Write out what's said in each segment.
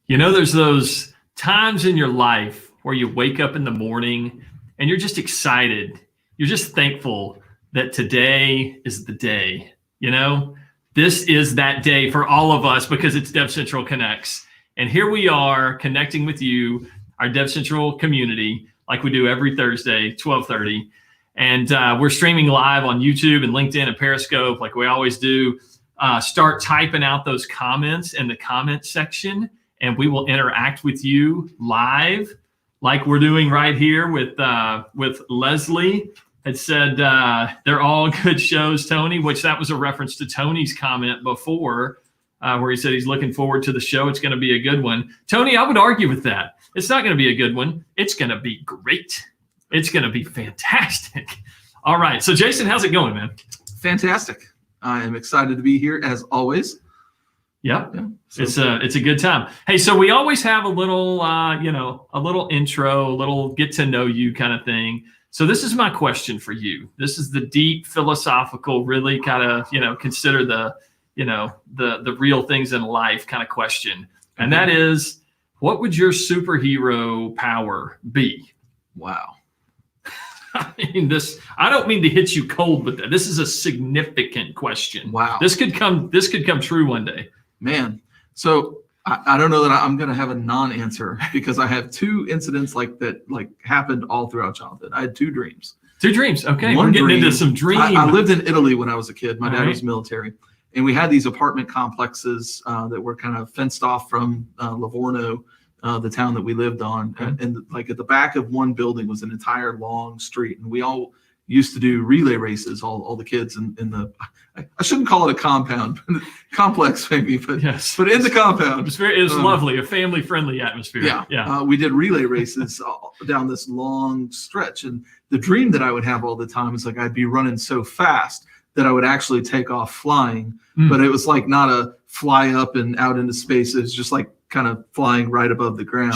There's those times in your life where you wake up in the morning and you're just excited. You're just thankful that today is the day. This is that day for all of us because it's DevCentral Connects. And here we are connecting with you, our DevCentral community, like we do every Thursday, 12:30. And we're streaming live on YouTube and LinkedIn and Periscope like we always do. Start typing out those comments in the comment section, and we will interact with you live like we're doing right here with Leslie. Had said they're all good shows, Tony, which that was a reference to Tony's comment before where he said he's looking forward to the show. It's going to be a good one. Tony, I would argue with that. It's not going to be a good one. It's going to be great. It's going to be fantastic. All right. So, Jason, how's it going, man? Fantastic. I am excited to be here as always. Yep. Yeah. It's a good time. Hey, so we always have a little, a little intro, a little get to know you kind of thing. So this is my question for you. This is the deep philosophical, really kind of, consider the real things in life kind of question. And that is, what would your superhero power be? Wow. I don't mean to hit you cold with that. This is a significant question. Wow. This could come true one day. Man. So I don't know that I'm going to have a non-answer because I have two incidents like that happened all throughout childhood. I had two dreams. Two dreams. Okay. We're getting into some dreams. I lived in Italy when I was a kid. My dad was military. And we had these apartment complexes that were kind of fenced off from Livorno, the town that we lived on. Okay. And like at the back of one building was an entire long street. And we all used to do relay races, all the kids in the, I shouldn't call it a compound, complex maybe, but yes. But in the compound. It was lovely, a family-friendly atmosphere. Yeah. We did relay races down this long stretch. And the dream that I would have all the time is like I'd be running so fast that I would actually take off flying. But it was like not a fly up and out into space. It was just like kind of flying right above the ground.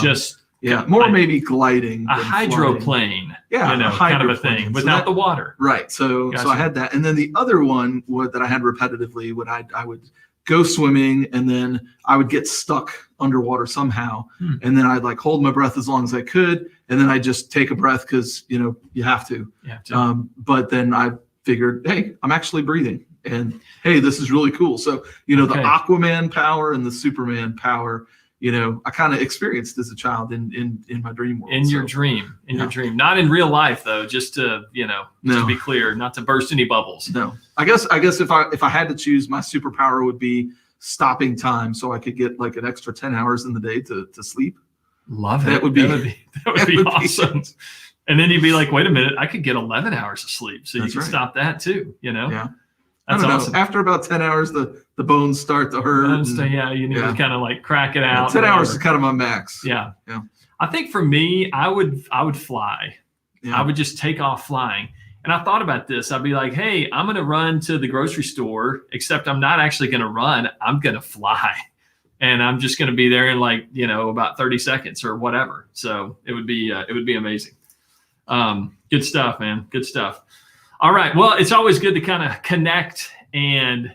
Maybe gliding. A hydroplane. Kind of a thing without the water. Right. So I had that. And then the other one that I had repetitively I would go swimming and then I would get stuck underwater somehow. And then I'd like hold my breath as long as I could. And then I'd just take a breath because, you have to. Yeah, but then I figured, hey, I'm actually breathing. And hey, this is really cool. So, the Aquaman power and the Superman power, I kind of experienced as a child in my dream world. Your dream, your dream, not in real life though. Just to to be clear, not to burst any bubbles. No, I guess if I had to choose, my superpower would be stopping time, so I could get like an extra 10 hours in the day to sleep. Love it. That would be awesome. And then you'd be like, wait a minute, I could get 11 hours of sleep, so you can stop that too. Yeah. That's awesome. After about 10 hours, the bones start to hurt. You need to kind of like crack it out. 10 hours is kind of my max. Yeah. I think for me, I would fly. Yeah. I would just take off flying. And I thought about this. I'd be like, hey, I'm going to run to the grocery store, except I'm not actually going to run. I'm going to fly. And I'm just going to be there in about 30 seconds or whatever. So it would be amazing. Good stuff, man. Good stuff. All right. Well, it's always good to kind of connect and,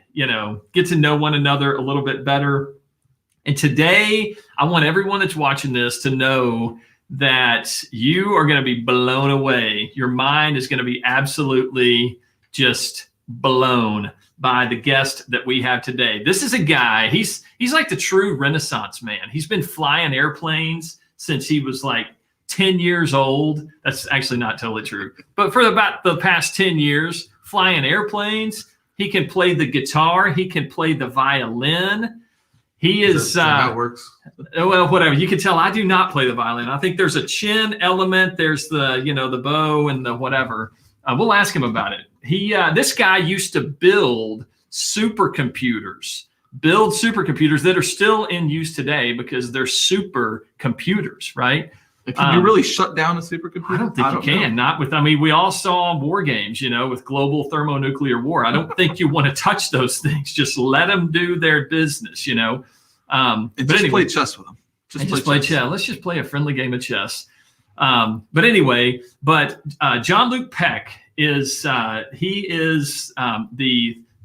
get to know one another a little bit better. And today, I want everyone that's watching this to know that you are going to be blown away. Your mind is going to be absolutely just blown by the guest that we have today. This is a guy, he's like the true Renaissance man. He's been flying airplanes since he was like 10 years old. That's actually not totally true. But for about the past 10 years, flying airplanes, he can play the guitar. He can play the violin. He is how it works. Well, whatever. You can tell I do not play the violin. I think there's a chin element. There's the, the bow and the whatever. We'll ask him about it. This guy used to build supercomputers that are still in use today because they're supercomputers, right? Can you really shut down a supercomputer? I don't think you can. Not with, we all saw war games, with global thermonuclear war. I don't think you want to touch those things. Just let them do their business, Play chess with them. Just play chess. Let's just play a friendly game of chess. But John-Luc Peck is, the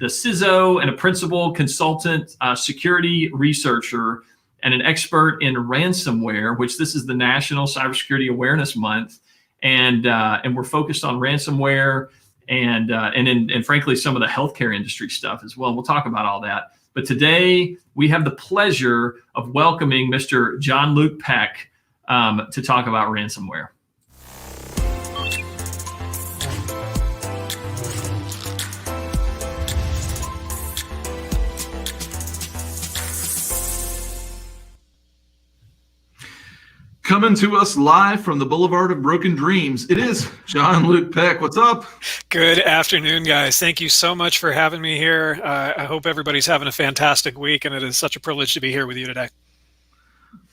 CISO and a principal consultant security researcher and an expert in ransomware, which this is the National Cybersecurity Awareness Month. And we're focused on ransomware and frankly, some of the healthcare industry stuff as well. And we'll talk about all that. But today we have the pleasure of welcoming Mr. John Luke Peck to talk about ransomware. Coming to us live from the Boulevard of Broken Dreams, it is John Luke Peck. What's up? Good afternoon, guys. Thank you so much for having me here. I hope everybody's having a fantastic week, and it is such a privilege to be here with you today.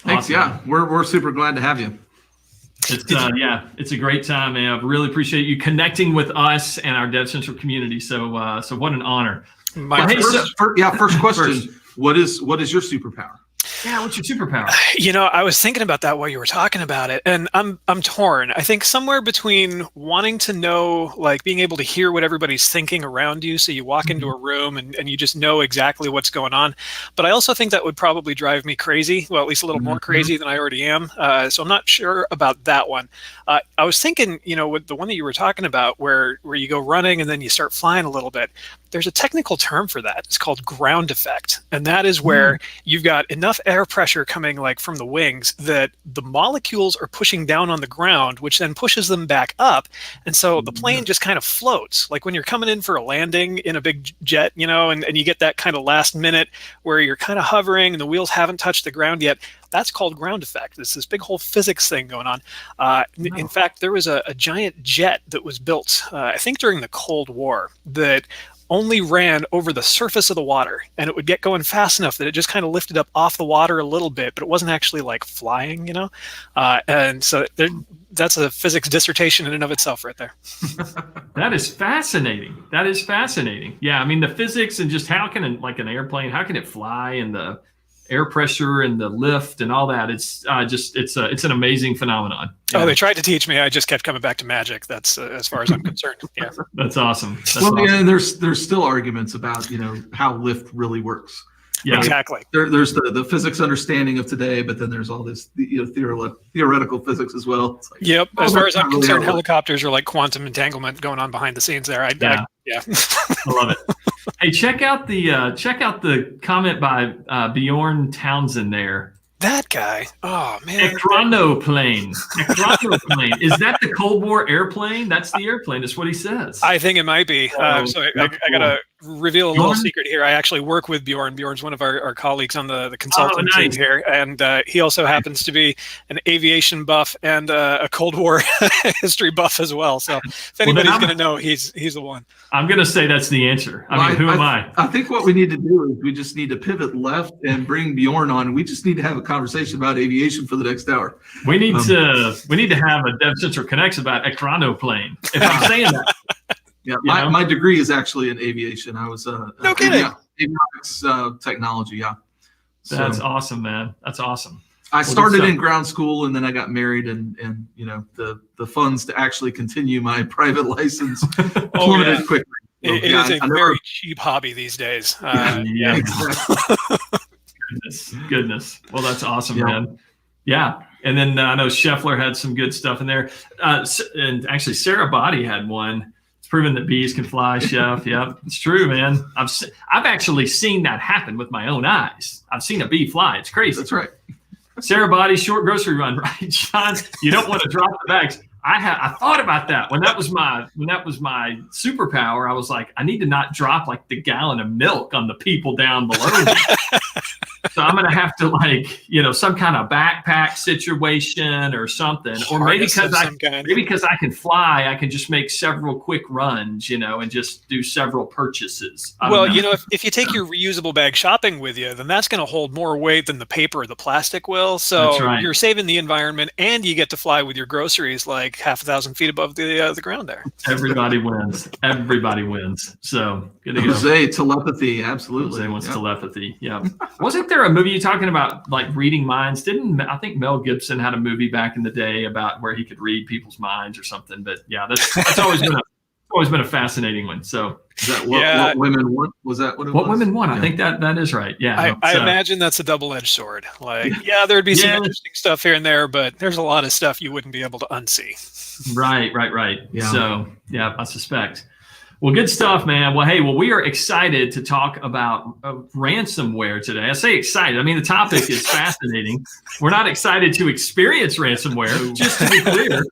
Thanks. Awesome. Yeah, we're super glad to have you. It's a great time, man. I really appreciate you connecting with us and our DevCentral community. So what an honor. First question. What is your superpower? Yeah, what's your superpower? You know, I was thinking about that while you were talking about it, and I'm torn. I think somewhere between wanting to know, like being able to hear what everybody's thinking around you, so you walk into a room and you just know exactly what's going on. But I also think that would probably drive me crazy, well, at least a little more crazy than I already am. So I'm not sure about that one. I was thinking, you know, with the one that you were talking about, where you go running and then you start flying a little bit. There's a technical term for that. It's called ground effect. And that is where you've got enough air pressure coming like from the wings that the molecules are pushing down on the ground, which then pushes them back up. And so the plane just kind of floats. Like when you're coming in for a landing in a big jet, you know, and you get that kind of last minute where you're kind of hovering and the wheels haven't touched the ground yet. That's called ground effect. It's this big whole physics thing going on. In fact, there was a giant jet that was built, I think during the Cold War, that only ran over the surface of the water, and it would get going fast enough that it just kind of lifted up off the water a little bit, but it wasn't actually like flying, you know? And so that's a physics dissertation in and of itself right there. That is fascinating. Yeah, I mean, the physics and just how can an airplane, how can it fly, and the air pressure and the lift and all that. It's an amazing phenomenon. Yeah. Oh, they tried to teach me. I just kept coming back to magic. That's as far as I'm concerned. Yeah. That's awesome. Yeah, and there's still arguments about, you know, how lift really works. Yeah, exactly. There's the physics understanding of today, but then there's all this theoretical physics as well. It's like, yep. As far as I'm concerned, helicopters are like quantum entanglement going on behind the scenes there. I love it. Hey, check out the comment by Bjorn Townsend there. That guy. Oh man. Ekranoplane. Is that the Cold War airplane? That's the airplane. That's what he says. I think it might be. So I gotta reveal a little secret here. I actually work with Bjorn. Bjorn's one of our colleagues on the consultant team here, and he also happens to be an aviation buff and a Cold War history buff as well. So if anybody's going to know, he's the one. I'm going to say that's the answer. I mean, who am I? I think what we need to do is we just need to pivot left and bring Bjorn on. We just need to have a conversation about aviation for the next hour. We need to have a DevCentral Connects about Ekranoplane. If I'm saying that. Yeah, my degree is actually in aviation. I was no kidding. Avionics technology. Yeah, that's awesome, man. That's awesome. I started in ground school, and then I got married, and you know the funds to actually continue my private license plummeted quickly. So, it is a very cheap hobby these days. Exactly. Goodness. Well, that's awesome, man. Yeah. And then I know Scheffler had some good stuff in there, and actually Sarah Body had one. Proven that bees can fly, Chef. Yeah, it's true, man. I've actually seen that happen with my own eyes. I've seen a bee fly. It's crazy. That's right. Sarah Body, short grocery run, right, John? You don't want to drop the bags. I thought about that when that was my superpower. I was like, I need to not drop like the gallon of milk on the people down below me. So I'm gonna have to some kind of backpack situation or something, or maybe because I can fly, I can just make several quick runs, and just do several purchases. Well, if you take your reusable bag shopping with you, then that's going to hold more weight than the paper or the plastic will. So you're saving the environment, and you get to fly with your groceries like half a thousand feet above the ground there. Everybody wins. So good to go. Jose, telepathy, absolutely. Jose wants telepathy. Yeah. Wasn't there a movie you talking about like reading minds? I think Mel Gibson had a movie back in the day about where he could read people's minds or something? But yeah, that's always always been a fascinating one. So is that what women want? Was that what it was? What women want? Yeah. I think that is right. Yeah. I imagine that's a double-edged sword. Like, there'd be some interesting stuff here and there, but there's a lot of stuff you wouldn't be able to unsee. Right. Yeah. So yeah, I suspect. Well, good stuff, man. Well, hey, we are excited to talk about ransomware today. I say excited. I mean, the topic is fascinating. We're not excited to experience ransomware, just to be clear,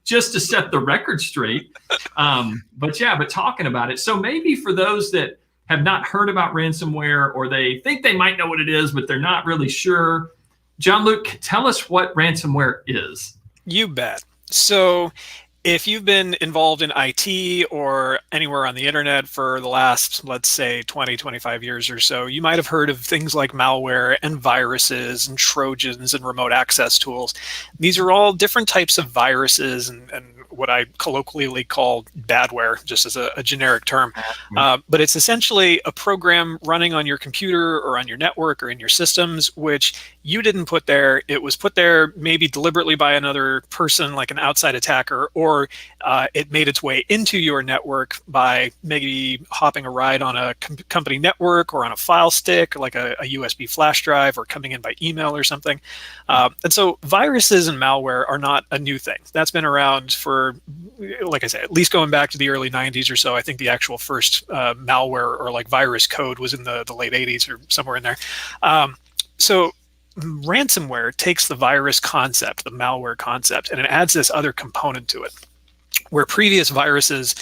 just to set the record straight. But talking about it. So maybe for those that have not heard about ransomware, or they think they might know what it is, but they're not really sure, John Luke, tell us what ransomware is. You bet. So if you've been involved in IT or anywhere on the internet for the last, let's say, 20, 25 years or so, you might have heard of things like malware and viruses and Trojans and remote access tools. These are all different types of viruses and what I colloquially call badware, just as a generic term. But it's essentially a program running on your computer or on your network or in your systems, which you didn't put there. It was put there maybe deliberately by another person, like an outside attacker, or it made its way into your network by maybe hopping a ride on a company network or on a file stick, like a USB flash drive, or coming in by email or something. And so viruses and malware are not a new thing. That's been around for, like I said, at least going back to the early 90s or so. I think the actual first malware or like virus code was in the late 80s or somewhere in there. So ransomware takes the virus concept, the malware concept, and it adds this other component to it. Where previous viruses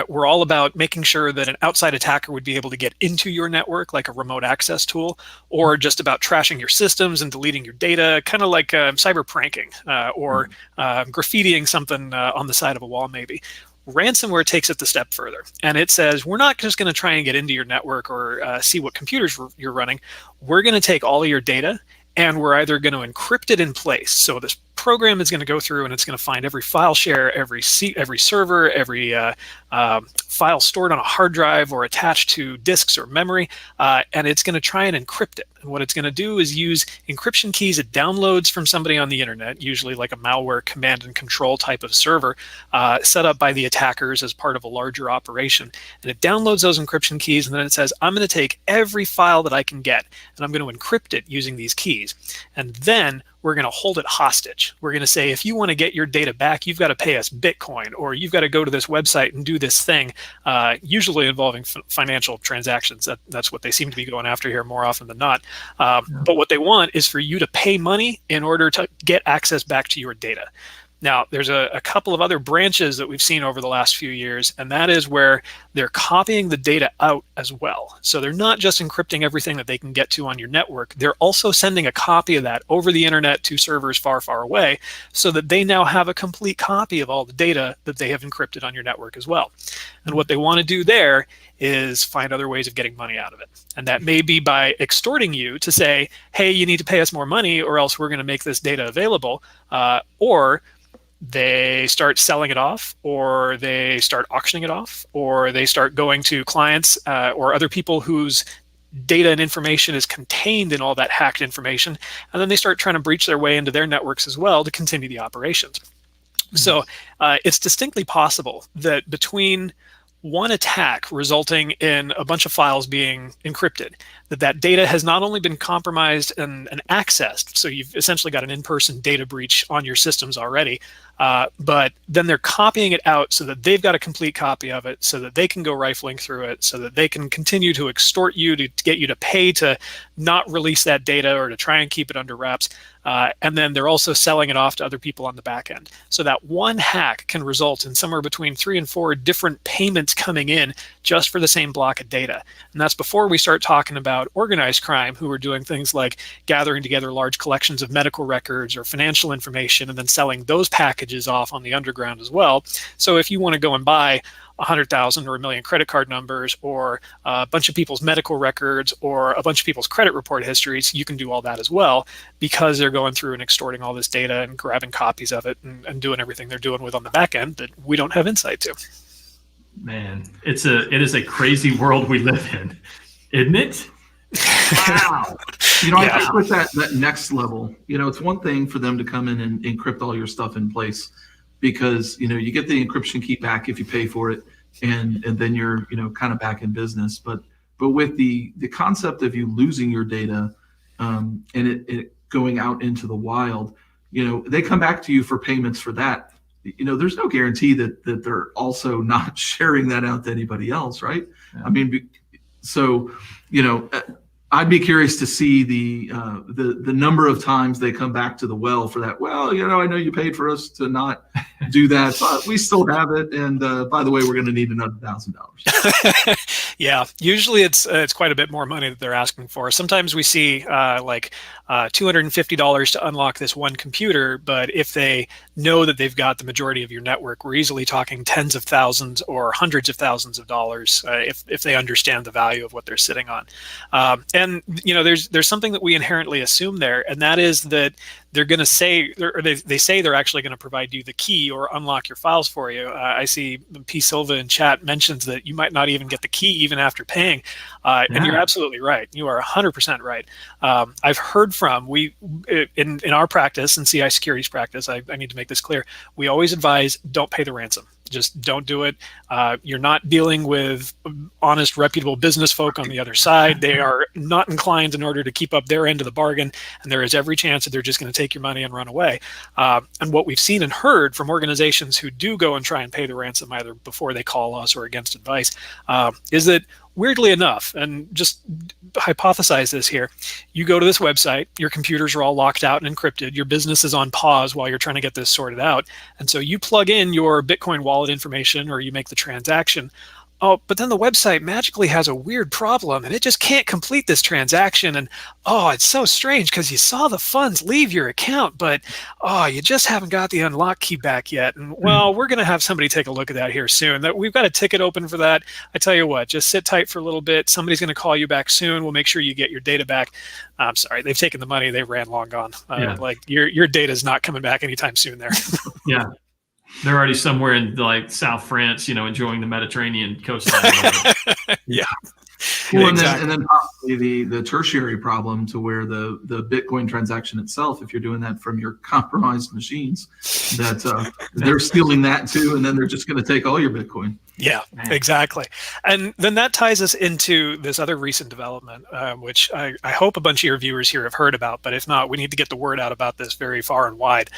were all about making sure that an outside attacker would be able to get into your network, like a remote access tool, or just about trashing your systems and deleting your data, kind of like cyber pranking or graffitiing something on the side of a wall, maybe. Ransomware takes it the step further, and it says, we're not just going to try and get into your network or see what computers you're running. We're going to take all of your data, and we're either going to encrypt it in place. So this program is going to go through and it's going to find every file share, every server, every file stored on a hard drive or attached to disks or memory, and it's going to try and encrypt it. And what it's going to do is use encryption keys it downloads from somebody on the internet, usually like a malware command and control type of server set up by the attackers as part of a larger operation. And it downloads those encryption keys, and then it says, I'm going to take every file that I can get, and I'm going to encrypt it using these keys. And then we're going to hold it hostage. We're going to say, if you want to get your data back, you've got to pay us Bitcoin, or you've got to go to this website and do this thing, usually involving financial transactions. That's what they seem to be going after here more often than not. But what they want is for you to pay money in order to get access back to your data. Now, there's a couple of other branches that we've seen over the last few years, and that is where they're copying the data out as well. So they're not just encrypting everything that they can get to on your network. They're also sending a copy of that over the internet to servers far, far away, so that they now have a complete copy of all the data that they have encrypted on your network as well. And what they want to do there is find other ways of getting money out of it. And that may be by extorting you to say, hey, you need to pay us more money or else we're going to make this data available, or they start selling it off, or they start auctioning it off, or they start going to clients or other people whose data and information is contained in all that hacked information, and then they start trying to breach their way into their networks as well to continue the operations. So it's distinctly possible that between one attack resulting in a bunch of files being encrypted, that data has not only been compromised and accessed, so you've essentially got an in-person data breach on your systems already, but then they're copying it out so that they've got a complete copy of it, so that they can go rifling through it, so that they can continue to extort you to get you to pay to not release that data or to try and keep it under wraps. And then they're also selling it off to other people on the back end. So that one hack can result in somewhere between 3 and 4 different payments coming in just for the same block of data. And that's before we start talking about organized crime, who are doing things like gathering together large collections of medical records or financial information and then selling those packages off on the underground as well. So if you want to go and buy 100,000 or 1 million credit card numbers, or a bunch of people's medical records, or a bunch of people's credit report histories, you can do all that as well, because they're going through and extorting all this data and grabbing copies of it and doing everything they're doing with on the back end that we don't have insight to. Man, it is a crazy world we live in, isn't it? Wow. I think with that next level, it's one thing for them to come in and encrypt all your stuff in place, because you get the encryption key back if you pay for it, and then you're kind of back in business. But with the concept of you losing your data, and it going out into the wild, they come back to you for payments for that. There's no guarantee that they're also not sharing that out to anybody else, right? Yeah. I mean, so I'd be curious to see the number of times they come back to the well for that. Well, I know you paid for us to not do that, but we still have it. And by the way, we're going to need another $1,000. Yeah, usually it's quite a bit more money that they're asking for. Sometimes we see like $250 to unlock this one computer, but if they know that they've got the majority of your network, we're easily talking tens of thousands or hundreds of thousands of dollars if they understand the value of what they're sitting on. And there's something that we inherently assume there, and that is that they're going to say, or they say they're actually going to provide you the key or unlock your files for you. I see P. Silva in chat mentions that you might not even get the key even after paying. And you're absolutely right. You are 100% right. I've heard from, in our practice, in CI Security's practice, I need to make this clear, we always advise don't pay the ransom. Just don't do it. You're not dealing with honest, reputable business folk on the other side. They are not inclined in order to keep up their end of the bargain, and there is every chance that they're just going to take your money and run away. And what we've seen and heard from organizations who do go and try and pay the ransom either before they call us or against advice is that, weirdly enough, and just hypothesize this here, you go to this website, your computers are all locked out and encrypted, your business is on pause while you're trying to get this sorted out, and so you plug in your Bitcoin wallet information or you make the transaction. Oh, but then the website magically has a weird problem and it just can't complete this transaction. And it's so strange because you saw the funds leave your account, but you just haven't got the unlock key back yet. And we're going to have somebody take a look at that here soon. That we've got a ticket open for that. I tell you what, just sit tight for a little bit. Somebody's going to call you back soon. We'll make sure you get your data back. I'm sorry, they've taken the money. They ran long gone. Like your data is not coming back anytime soon there. Yeah. They're already somewhere in like South France, enjoying the Mediterranean coastline. Yeah. Well, exactly. and then possibly the tertiary problem to where the Bitcoin transaction itself, if you're doing that from your compromised machines, that they're stealing that too, and then they're just going to take all your Bitcoin. Yeah, exactly. And then that ties us into this other recent development, which I hope a bunch of your viewers here have heard about, but if not, we need to get the word out about this very far and wide.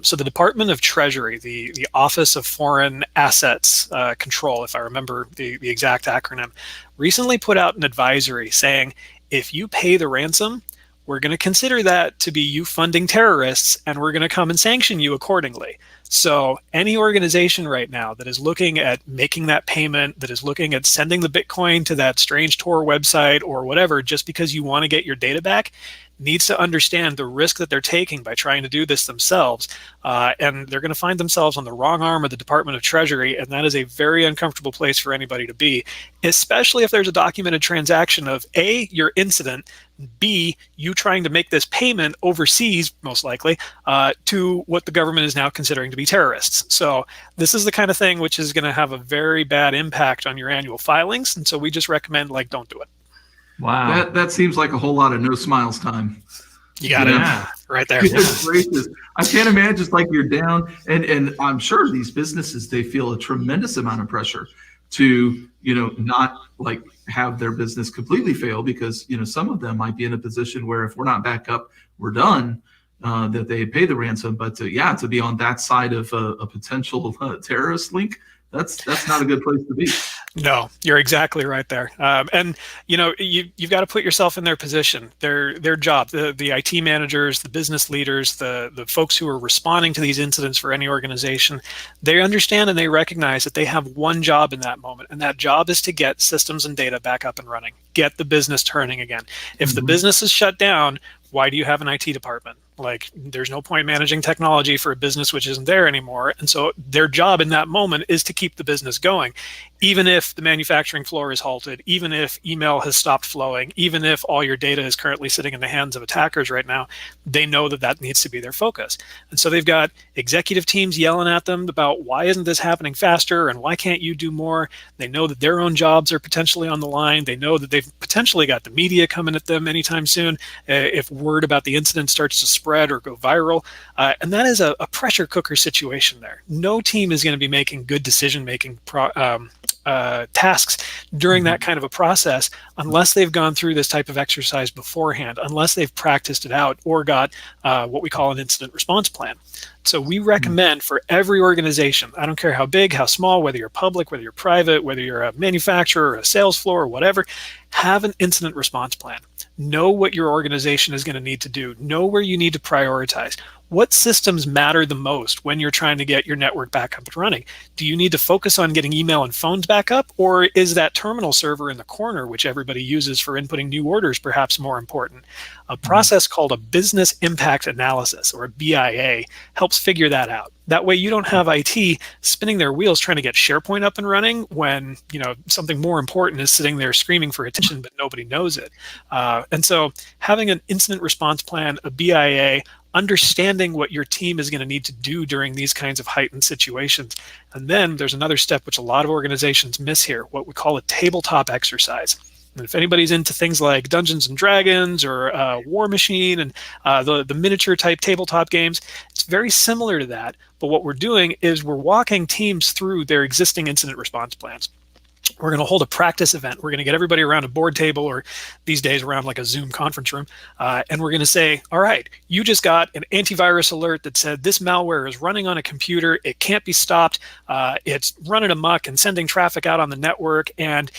So the Department of Treasury, the Office of Foreign Assets Control, if I remember the exact acronym, recently put out an advisory saying, if you pay the ransom, we're going to consider that to be you funding terrorists, and we're going to come and sanction you accordingly. So any organization right now that is looking at making that payment, that is looking at sending the Bitcoin to that strange Tor website or whatever, just because you want to get your data back, needs to understand the risk that they're taking by trying to do this themselves. And they're going to find themselves on the wrong arm of the Department of Treasury, and that is a very uncomfortable place for anybody to be, especially if there's a documented transaction of A, your incident, B, you trying to make this payment overseas, most likely, to what the government is now considering to be terrorists. So this is the kind of thing which is going to have a very bad impact on your annual filings, and so we just recommend, don't do it. Wow. That seems like a whole lot of no smiles time. You got it right there. Gracious. I can't imagine just like you're down, and I'm sure these businesses, they feel a tremendous amount of pressure to, not have their business completely fail, because, some of them might be in a position where if we're not back up, we're done, that they pay the ransom. But to be on that side of a potential terrorist link, that's not a good place to be. No, you're exactly right there. And you've got to put yourself in their position, their job, the IT managers, the business leaders, the folks who are responding to these incidents for any organization. They understand and they recognize that they have one job in that moment, and that job is to get systems and data back up and running, get the business turning again. If the business is shut down, why do you have an IT department? There's no point managing technology for a business which isn't there anymore. And so their job in that moment is to keep the business going, even if the manufacturing floor is halted, even if email has stopped flowing, even if all your data is currently sitting in the hands of attackers right now. They know that needs to be their focus. And so they've got executive teams yelling at them about, why isn't this happening faster, and why can't you do more? They know that their own jobs are potentially on the line. They know that they've potentially got the media coming at them anytime soon. If word about the incident starts to spread, spread or go viral. And that is a pressure cooker situation there. No team is going to be making good decision-making tasks during that kind of a process unless they've gone through this type of exercise beforehand, unless they've practiced it out or got what we call an incident response plan. So we recommend for every organization, I don't care how big, how small, whether you're public, whether you're private, whether you're a manufacturer or a sales floor or whatever, have an incident response plan. Know what your organization is going to need to do. Know where you need to prioritize. What systems matter the most when you're trying to get your network back up and running? Do you need to focus on getting email and phones back up, or is that terminal server in the corner, which everybody uses for inputting new orders, perhaps more important? A process called a business impact analysis, or a BIA, helps figure that out. That way you don't have IT spinning their wheels trying to get SharePoint up and running when something more important is sitting there screaming for attention, but nobody knows it. And so having an incident response plan, a BIA, understanding what your team is going to need to do during these kinds of heightened situations. And then there's another step which a lot of organizations miss here, what we call a tabletop exercise. And if anybody's into things like Dungeons and Dragons or War Machine and the miniature type tabletop games, it's very similar to that. But what we're doing is we're walking teams through their existing incident response plans. We're going to hold a practice event. We're going to get everybody around a board table, or these days around like a Zoom conference room. And we're going to say, all right, you just got an antivirus alert that said this malware is running on a computer. It can't be stopped. It's running amok and sending traffic out on the network. And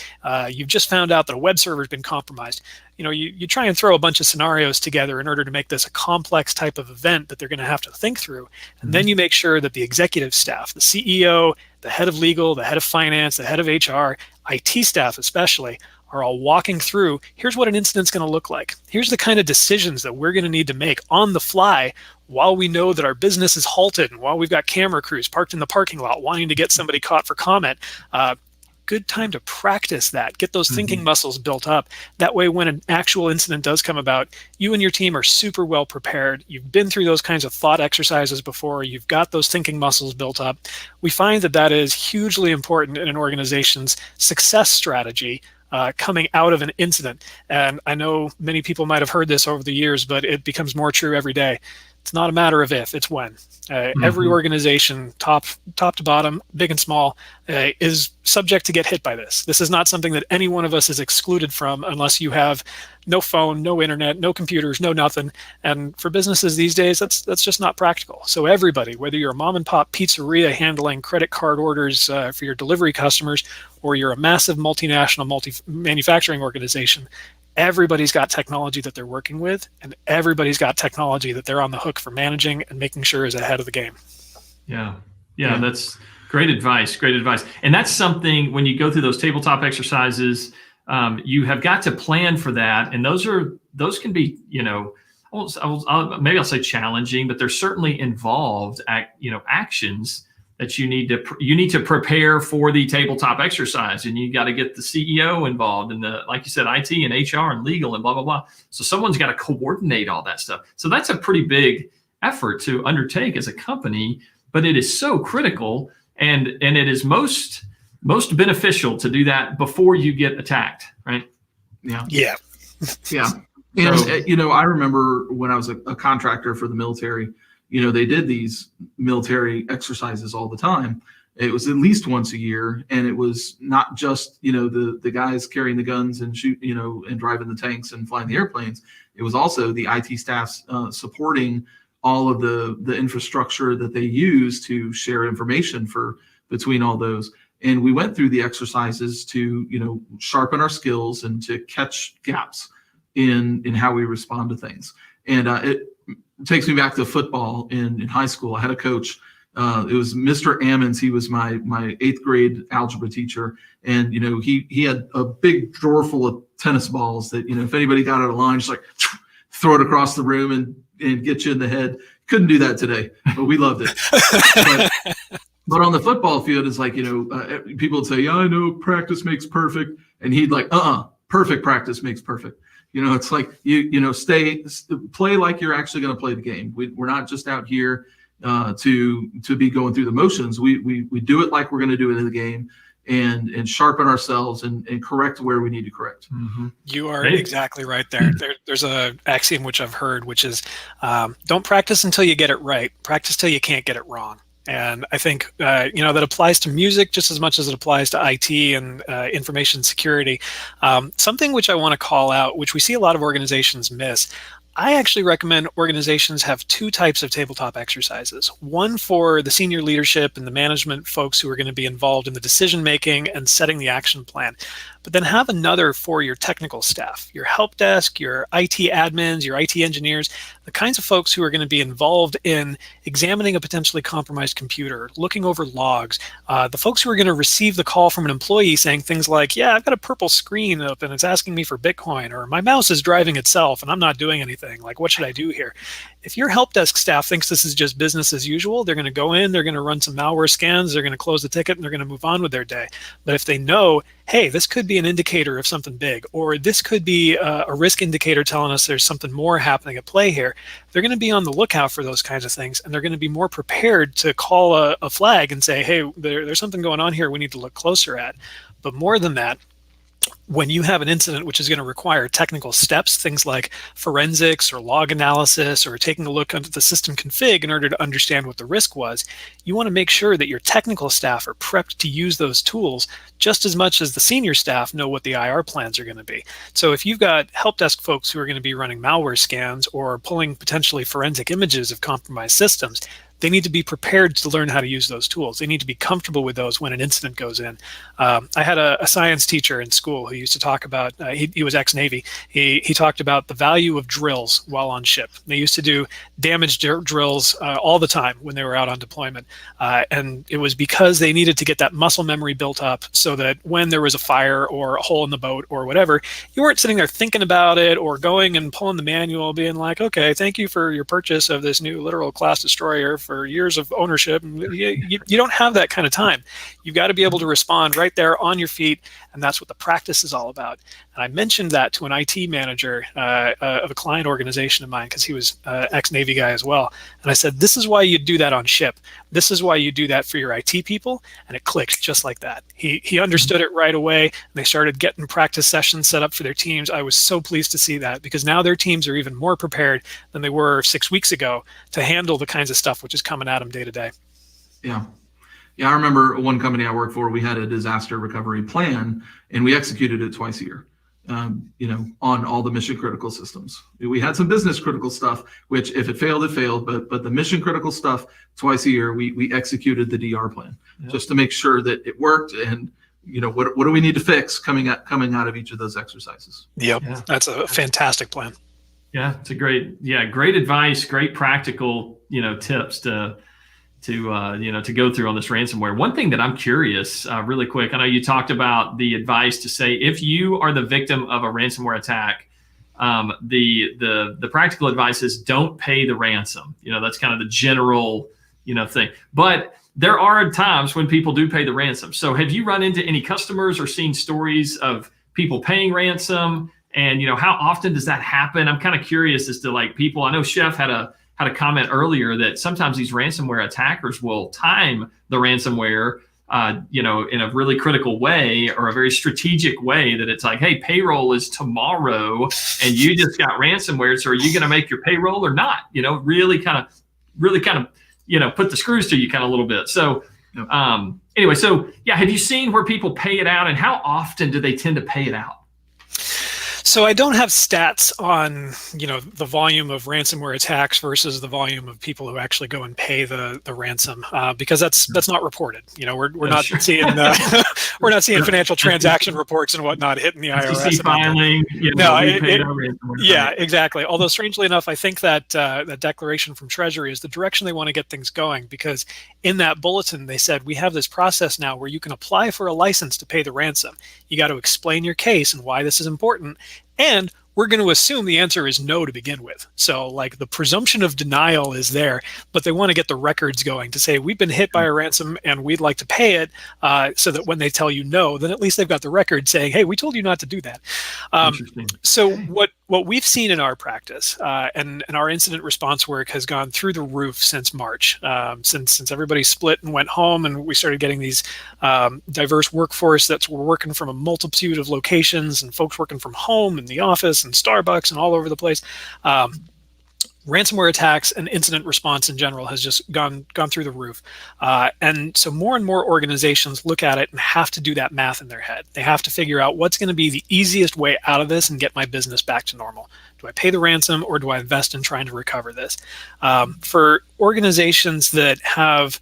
you've just found out that a web server has been compromised. You try and throw a bunch of scenarios together in order to make this a complex type of event that they're going to have to think through. And then you make sure that the executive staff, the CEO, the head of legal, the head of finance, the head of HR, IT staff especially, are all walking through, here's what an incident's going to look like. Here's the kind of decisions that we're going to need to make on the fly while we know that our business is halted and while we've got camera crews parked in the parking lot wanting to get somebody caught for comment. Good time to practice that, get those thinking muscles built up. That way, when an actual incident does come about, you and your team are super well prepared. You've been through those kinds of thought exercises before. You've got those thinking muscles built up. We find that is hugely important in an organization's success strategy coming out of an incident. And I know many people might have heard this over the years, but it becomes more true every day. It's not a matter of if, it's when. Every organization, top to bottom, big and small, is subject to get hit by this. This is not something that any one of us is excluded from unless you have no phone, no internet, no computers, no nothing. And for businesses these days, that's just not practical. So everybody, whether you're a mom and pop pizzeria handling credit card orders for your delivery customers, or you're a massive multinational manufacturing organization, everybody's got technology that they're working with, and everybody's got technology that they're on the hook for managing and making sure is ahead of the game. Yeah, that's great advice. Great advice. And that's something, when you go through those tabletop exercises, you have got to plan for that. And those can be, maybe I'll say challenging, but they're certainly involved, actions that you need to prepare for the tabletop exercise, and you got to get the CEO involved, and like you said, IT and HR and legal and blah blah blah. So someone's got to coordinate all that stuff. So that's a pretty big effort to undertake as a company, but it is so critical, and it is most beneficial to do that before you get attacked, right? Yeah. And I remember when I was a contractor for the military. They did these military exercises all the time. It was at least once a year, and it was not just the guys carrying the guns and shoot and driving the tanks and flying the airplanes. It was also the IT staffs supporting all of the infrastructure that they use to share information between all those. And we went through the exercises to sharpen our skills and to catch gaps in how we respond to things. And it takes me back to football in high school. I had a coach. It was Mr. Ammons. He was my 8th grade algebra teacher. And, he had a big drawer full of tennis balls that, if anybody got out of line, just like throw it across the room and get you in the head. Couldn't do that today, but we loved it. But on the football field, it's like, people would say, yeah, I know practice makes perfect. And he'd like, perfect practice makes perfect. It's like, play like you're actually going to play the game. We're not just out here to be going through the motions. We do it like we're going to do it in the game. and sharpen ourselves and correct where we need to correct. Mm-hmm. You are exactly right there. There's a axiom which I've heard, which is don't practice until you get it right. Practice till you can't get it wrong. And I think that applies to music just as much as it applies to IT and information security. Something which I want to call out, which we see a lot of organizations miss. I actually recommend organizations have two types of tabletop exercises. One for the senior leadership and the management folks who are going to be involved in the decision making and setting the action plan. But then have another for your technical staff, your help desk, your IT admins, your IT engineers, the kinds of folks who are going to be involved in examining a potentially compromised computer, looking over logs, the folks who are going to receive the call from an employee saying things like, yeah, I've got a purple screen up and it's asking me for Bitcoin, or my mouse is driving itself and I'm not doing anything. Like, what should I do here? If your help desk staff thinks this is just business as usual, they're going to go in, they're going to run some malware scans, they're going to close the ticket, and they're going to move on with their day. But if they know, hey, this could be an indicator of something big, or this could be a risk indicator telling us there's something more happening at play here, they're going to be on the lookout for those kinds of things, and they're going to be more prepared to call a flag and say, hey, there's something going on here we need to look closer at. But more than that, when you have an incident which is going to require technical steps, things like forensics or log analysis or taking a look under the system config in order to understand what the risk was, you want to make sure that your technical staff are prepped to use those tools just as much as the senior staff know what the IR plans are going to be. So if you've got help desk folks who are going to be running malware scans or pulling potentially forensic images of compromised systems, they need to be prepared to learn how to use those tools. They need to be comfortable with those when an incident goes in. I had a science teacher in school who used to talk about, he was ex-Navy, he talked about the value of drills while on ship. They used to do damage drills all the time when they were out on deployment. And it was because they needed to get that muscle memory built up so that when there was a fire or a hole in the boat or whatever, you weren't sitting there thinking about it or going and pulling the manual being like, okay, thank you for your purchase of this new literal class destroyer for years of ownership. You don't have that kind of time. You've got to be able to respond right there on your feet, and that's what the practice is all about. And I mentioned that to an IT manager of a client organization of mine because he was ex-Navy guy as well. And I said, this is why you do that on ship. This is why you do that for your IT people. And it clicked just like that. He understood it right away. And they started getting practice sessions set up for their teams. I was so pleased to see that because now their teams are even more prepared than they were 6 weeks ago to handle the kinds of stuff which is coming at them day to day. Yeah. Yeah, I remember one company I worked for, we had a disaster recovery plan and we executed it twice a year, on all the mission critical systems. We had some business critical stuff, which if it failed, it failed. But the mission critical stuff, twice a year, we executed the DR plan just to make sure that it worked. And, what do we need to fix coming out of each of those exercises? Yep, yeah. That's a fantastic plan. Yeah, it's a great advice, great practical, tips to go through on this ransomware. One thing that I'm curious, really quick, I know you talked about the advice to say if you are the victim of a ransomware attack, the practical advice is don't pay the ransom. That's kind of the general, thing. But there are times when people do pay the ransom. So have you run into any customers or seen stories of people paying ransom? And how often does that happen? I'm kind of curious as to people. I know Chef had a comment earlier that sometimes these ransomware attackers will time the ransomware, in a really critical way or a very strategic way that it's like, hey, payroll is tomorrow and you just got ransomware. So are you going to make your payroll or not? Really kind of, put the screws to you kind of a little bit. So anyway, have you seen where people pay it out and how often do they tend to pay it out? So I don't have stats on, the volume of ransomware attacks versus the volume of people who actually go and pay the ransom because that's not reported. We're not seeing we're not seeing financial transaction reports and whatnot hitting the IRS. Filing, yeah, exactly. Although strangely enough, I think that that declaration from Treasury is the direction they want to get things going because in that bulletin they said we have this process now where you can apply for a license to pay the ransom. You got to explain your case and why this is important. And we're going to assume the answer is no to begin with. So like the presumption of denial is there, but they want to get the records going to say, we've been hit by a ransom and we'd like to pay it, so that when they tell you no, then at least they've got the record saying, hey, we told you not to do that. So what we've seen in our practice, and our incident response work has gone through the roof since March, since everybody split and went home, and we started getting these diverse workforce that's working from a multitude of locations, and folks working from home and the office and Starbucks and all over the place. Ransomware attacks and incident response in general has just gone through the roof. And so more and more organizations look at it and have to do that math in their head. They have to figure out what's going to be the easiest way out of this and get my business back to normal. Do I pay the ransom, or do I invest in trying to recover this? For organizations that have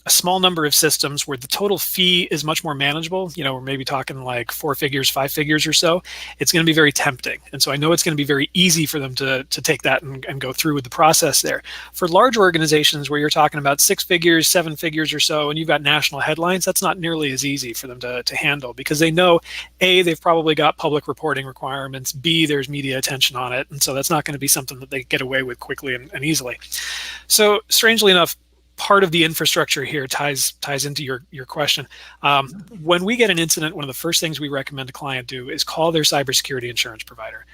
a small number of systems where the total fee is much more manageable, we're maybe talking like 4 figures, 5 figures or so, it's going to be very tempting. And so I know it's going to be very easy for them to take that and go through with the process there. For large organizations where you're talking about 6 figures, 7 figures or so, and you've got national headlines, that's not nearly as easy for them to handle, because they know, A, they've probably got public reporting requirements, B, there's media attention on it, and so that's not going to be something that they get away with quickly and easily. So strangely enough, part of the infrastructure here ties into your question. When we get an incident, one of the first things we recommend a client do is call their cybersecurity insurance provider.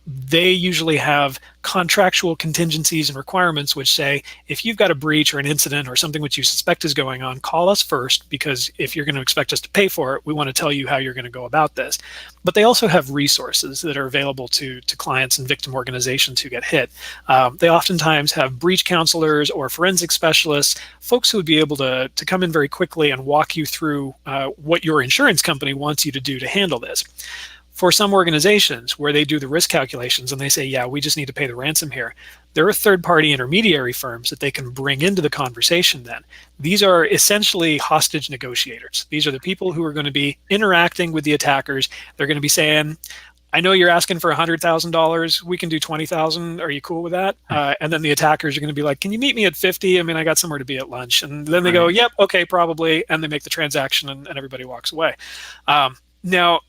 They usually have contractual contingencies and requirements which say, if you've got a breach or an incident or something which you suspect is going on, call us first, because if you're going to expect us to pay for it, we want to tell you how you're going to go about this. But they also have resources that are available to clients and victim organizations who get hit. They oftentimes have breach counselors or forensic specialists, folks who would be able to come in very quickly and walk you through what your insurance company wants you to do to handle this. For some organizations where they do the risk calculations and they say, yeah, we just need to pay the ransom here, there are third-party intermediary firms that they can bring into the conversation then. These are essentially hostage negotiators. These are the people who are going to be interacting with the attackers. They're going to be saying, I know you're asking for $100,000. We can do 20,000. Are you cool with that? And then the attackers are going to be like, can you meet me at 50? I mean, I got somewhere to be at lunch. And then they go, yep, okay, probably. And they make the transaction and everybody walks away. Now,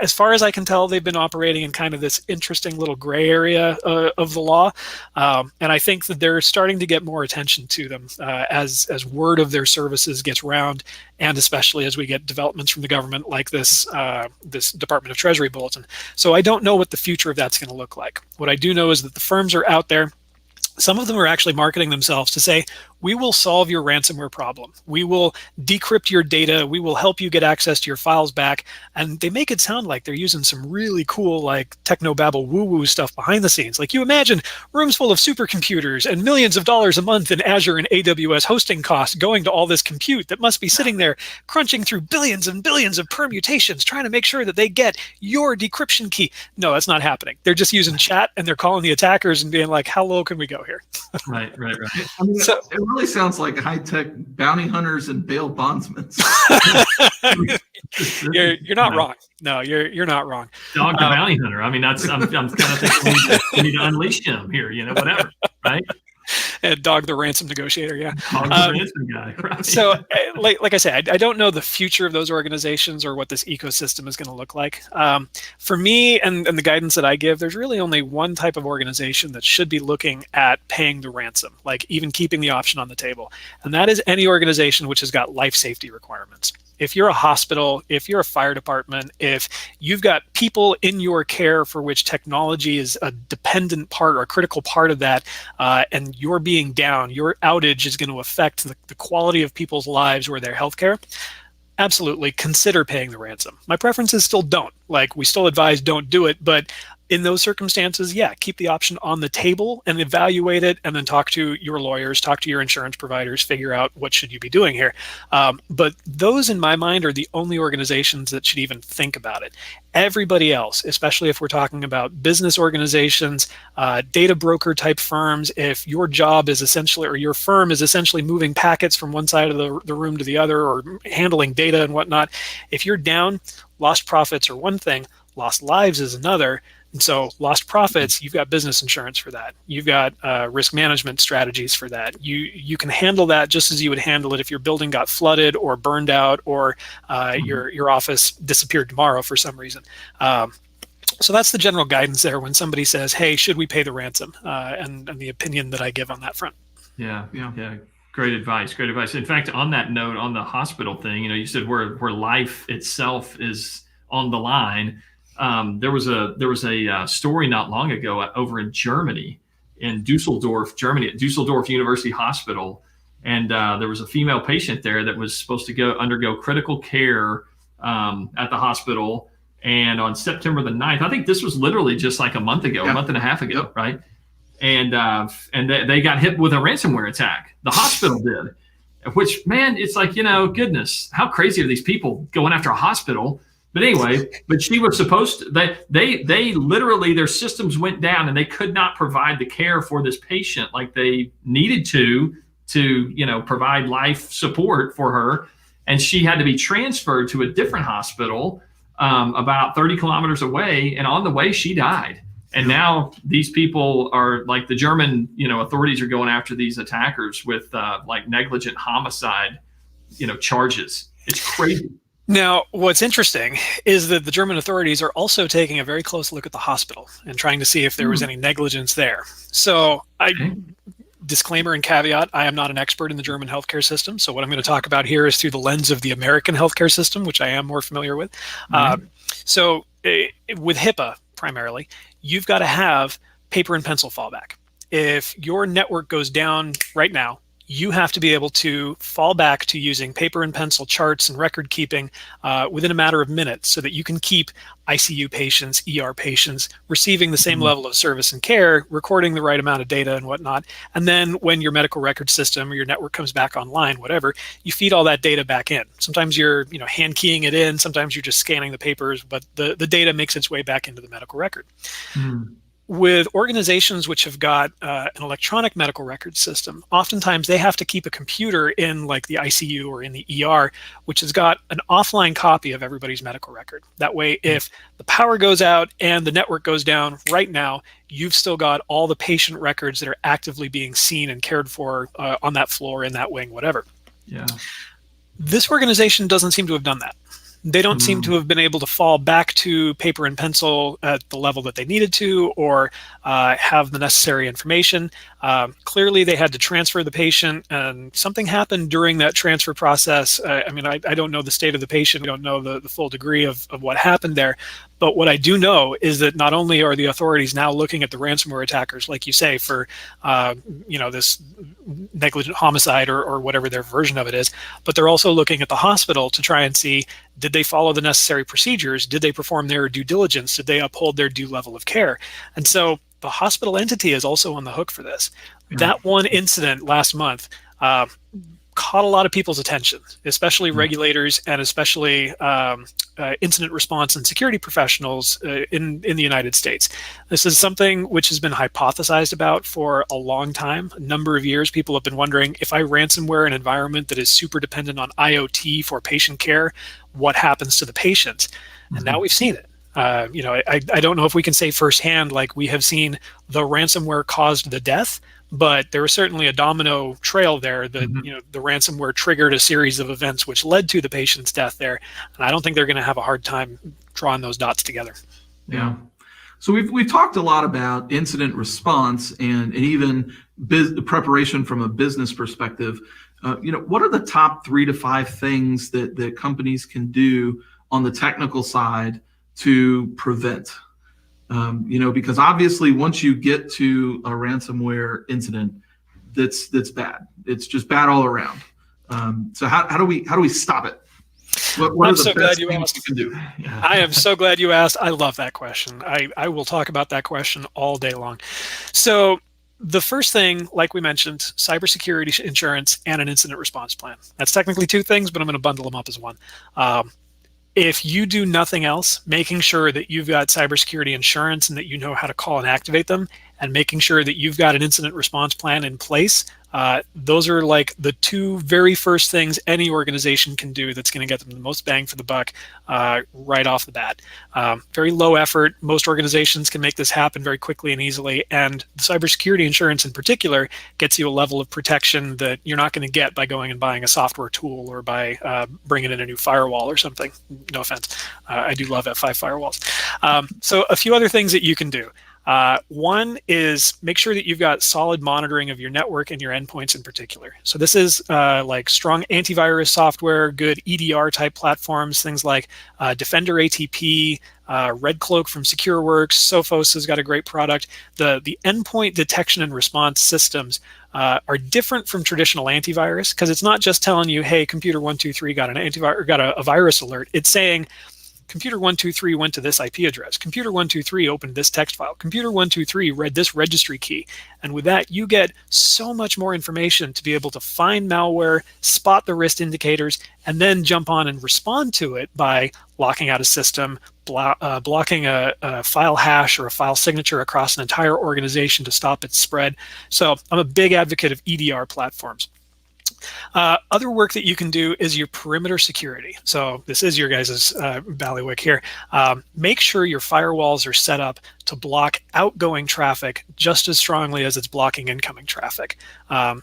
as far as I can tell, they've been operating in kind of this interesting little gray area of the law. And I think that they're starting to get more attention to them as word of their services gets round, and especially as we get developments from the government like this Department of Treasury bulletin. So I don't know what the future of that's going to look like. What I do know is that the firms are out there. Some of them are actually marketing themselves to say, we will solve your ransomware problem. We will decrypt your data. We will help you get access to your files back. And they make it sound like they're using some really cool, like technobabble woo-woo stuff behind the scenes. Like, you imagine rooms full of supercomputers and millions of dollars a month in Azure and AWS hosting costs going to all this compute that must be sitting there crunching through billions and billions of permutations, trying to make sure that they get your decryption key. No, that's not happening. They're just using chat, and they're calling the attackers and being like, how low can we go here? Right. I mean, so, it really sounds like high-tech bounty hunters and bail bondsmen. You're not wrong. No, you're not wrong. Dog the bounty hunter. I mean, I'm kind of thinking we need to unleash him here. Whatever, right? And Dog the ransom negotiator, yeah. Dog the ransom guy, right? So, like I said, I don't know the future of those organizations or what this ecosystem is going to look like. For me and the guidance that I give, there's really only one type of organization that should be looking at paying the ransom, like even keeping the option on the table. And that is any organization which has got life safety requirements. If you're a hospital, if you're a fire department, if you've got people in your care for which technology is a dependent part or a critical part of that, and you're being down, your outage is going to affect the quality of people's lives or their healthcare, absolutely consider paying the ransom. My preference is still don't. Like, we still advise don't do it, but in those circumstances, yeah, keep the option on the table and evaluate it, and then talk to your lawyers, talk to your insurance providers, figure out what should you be doing here. But those, in my mind, are the only organizations that should even think about it. Everybody else, especially if we're talking about business organizations, data broker type firms, if your job is essentially, or your firm is essentially moving packets from one side of the room to the other, or handling data and whatnot, if you're down, lost profits are one thing, lost lives is another. And so lost profits, you've got business insurance for that. You've got risk management strategies for that. You can handle that just as you would handle it if your building got flooded or burned out, or your office disappeared tomorrow for some reason. So that's the general guidance there when somebody says, hey, should we pay the ransom? And the opinion that I give on that front. Yeah. Great advice. In fact, on that note, on the hospital thing, you said where life itself is on the line. There was a story not long ago over in Germany, in Dusseldorf, Germany, at Dusseldorf University Hospital, and there was a female patient there that was supposed to undergo critical care at the hospital. And on September the 9th, I think this was literally just like a month ago, a month and a half ago, right? And they got hit with a ransomware attack. The hospital did, which, man, it's like, goodness, how crazy are these people going after a hospital? But anyway, she was supposed to, they literally, their systems went down and they could not provide the care for this patient like they needed to provide life support for her. And she had to be transferred to a different hospital about 30 kilometers away. And on the way, she died. And now these people are like, the German, authorities are going after these attackers with like negligent homicide, charges. It's crazy. Now, what's interesting is that the German authorities are also taking a very close look at the hospital and trying to see if there was any negligence there. So disclaimer and caveat, I am not an expert in the German healthcare system. So what I'm going to talk about here is through the lens of the American healthcare system, which I am more familiar with. So with HIPAA primarily, you've got to have paper and pencil fallback. If your network goes down right now, you have to be able to fall back to using paper and pencil charts and record keeping within a matter of minutes so that you can keep ICU patients, ER patients receiving the same level of service and care, recording the right amount of data and whatnot. And then when your medical record system or your network comes back online, whatever, you feed all that data back in. Sometimes you're hand keying it in, sometimes you're just scanning the papers, but the data makes its way back into the medical record. With organizations which have got an electronic medical record system, oftentimes they have to keep a computer in like the ICU or in the ER, which has got an offline copy of everybody's medical record. That way, if the power goes out and the network goes down right now, you've still got all the patient records that are actively being seen and cared for on that floor, in that wing, whatever. Yeah. This organization doesn't seem to have done that. They don't seem to have been able to fall back to paper and pencil at the level that they needed to, or have the necessary information. Clearly, they had to transfer the patient, and something happened during that transfer process. I don't know the state of the patient. I don't know the full degree of what happened there. But what I do know is that not only are the authorities now looking at the ransomware attackers, like you say, for this negligent homicide or whatever their version of it is, but they're also looking at the hospital to try and see, did they follow the necessary procedures? Did they perform their due diligence? Did they uphold their due level of care? And so the hospital entity is also on the hook for this. That one incident last month caught a lot of people's attention, especially regulators and especially incident response and security professionals in the United States. This is something which has been hypothesized about for a long time. A number of years, people have been wondering, if I ransomware an environment that is super dependent on IoT for patient care, what happens to the patients? And now we've seen it. I don't know if we can say firsthand, like we have seen the ransomware caused the death, but there was certainly a domino trail there that, the ransomware triggered a series of events which led to the patient's death there. And I don't think they're going to have a hard time drawing those dots together. Yeah. So we've talked a lot about incident response and even preparation from a business perspective. What are the top 3 to 5 things that companies can do on the technical side to prevent? Because obviously once you get to a ransomware incident, that's bad. It's just bad all around. So how do we stop it? What are the best things you can do? Yeah. I am so glad you asked. I love that question. I will talk about that question all day long. So the first thing, like we mentioned, cybersecurity insurance and an incident response plan. That's technically 2 things, but I'm going to bundle them up as one. If you do nothing else, making sure that you've got cybersecurity insurance and that you know how to call and activate them and making sure that you've got an incident response plan in place. Those are like the two very first things any organization can do that's going to get them the most bang for the buck right off the bat. Very low effort. Most organizations can make this happen very quickly and easily. And the cybersecurity insurance in particular gets you a level of protection that you're not going to get by going and buying a software tool or by bringing in a new firewall or something. No offense. I do love F5 firewalls. So a few other things that you can do. One is make sure that you've got solid monitoring of your network and your endpoints in particular. So this is like strong antivirus software, good EDR type platforms, things like Defender ATP, Red Cloak from SecureWorks, Sophos has got a great product. The endpoint detection and response systems are different from traditional antivirus because it's not just telling you, hey, computer 123 got an antivirus, got a virus alert. It's saying, computer 123 went to this IP address. Computer 123 opened this text file. Computer 123 read this registry key. And with that, you get so much more information to be able to find malware, spot the risk indicators, and then jump on and respond to it by locking out a system, blocking a file hash or a file signature across an entire organization to stop its spread. So I'm a big advocate of EDR platforms. Other work that you can do is your perimeter security. So this is your guys' ballywick here. Make sure your firewalls are set up to block outgoing traffic just as strongly as it's blocking incoming traffic.